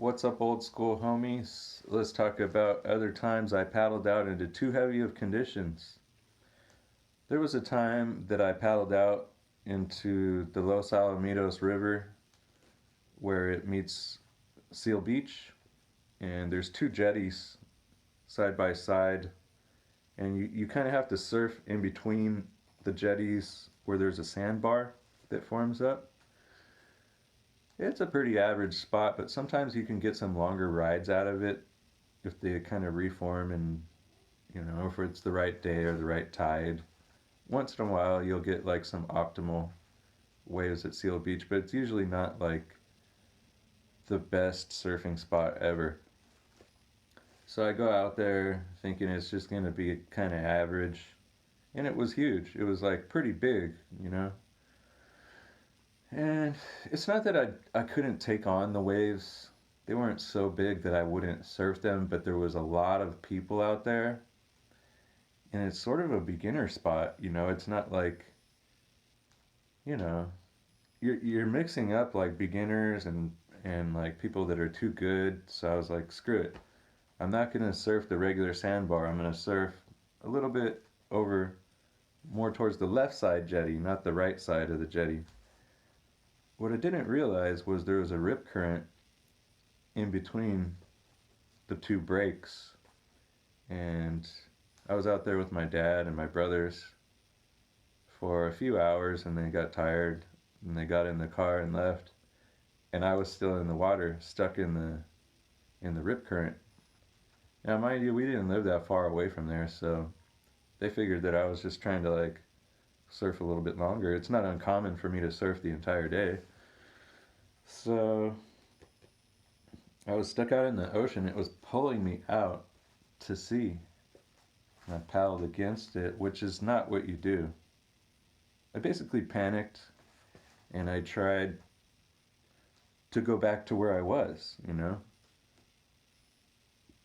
What's up, old school homies? Let's talk about other times I paddled out into too heavy of conditions. There was a time that I paddled out into the Los Alamitos River where it meets Seal Beach, and there's two jetties side by side, and you kind of have to surf in between the jetties where there's a sandbar that forms up. It's a pretty average spot, but sometimes you can get some longer rides out of it if they kind of reform and, if it's the right day or the right tide. Once in a while, you'll get like some optimal waves at Seal Beach, but it's usually not like the best surfing spot ever. So I go out there thinking it's just going to be kind of average, and it was huge. It was like pretty big. And it's not that I couldn't take on the waves. They weren't so big that I wouldn't surf them, but there was a lot of people out there. And it's sort of a beginner spot. It's not like, you know, you're mixing up like beginners and like people that are too good. So I was like, screw it. I'm not going to surf the regular sandbar. I'm going to surf a little bit over more towards the left side jetty, not the right side of the jetty. What I didn't realize was there was a rip current in between the two breaks, and I was out there with my dad and my brothers for a few hours, and they got tired and they got in the car and left, and I was still in the water, stuck in the rip current. Now, mind you, we didn't live that far away from there, so they figured that I was just trying to like surf a little bit longer. It's not uncommon for me to surf the entire day. So I was stuck out in the ocean. It was pulling me out to sea. And I paddled against it, which is not what you do. I basically panicked and I tried to go back to where I was.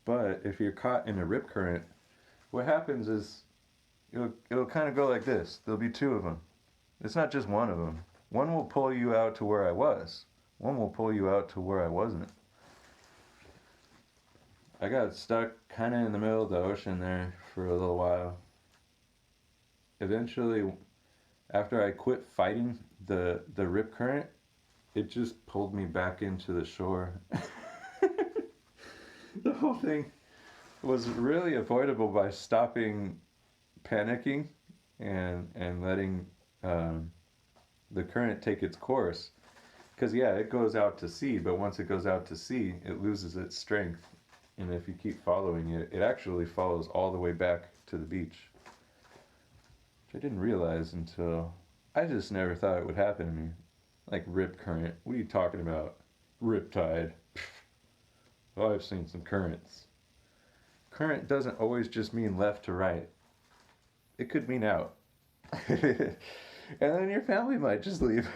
But if you're caught in a rip current, what happens is it'll kind of go like this. There'll be two of them. It's not just one of them. One will pull you out to where I was. One will pull you out to where I wasn't. I got stuck kind of in the middle of the ocean there for a little while. Eventually, after I quit fighting the rip current, it just pulled me back into the shore. The whole thing was really avoidable by stopping panicking and letting the current take its course. Because, yeah, it goes out to sea, but once it goes out to sea, it loses its strength. And if you keep following it, it actually follows all the way back to the beach. Which I didn't realize until I just never thought it would happen to me. Like rip current. What are you talking about? Rip tide. Oh, I've seen some currents. Current doesn't always just mean left to right. It could mean out. And then your family might just leave.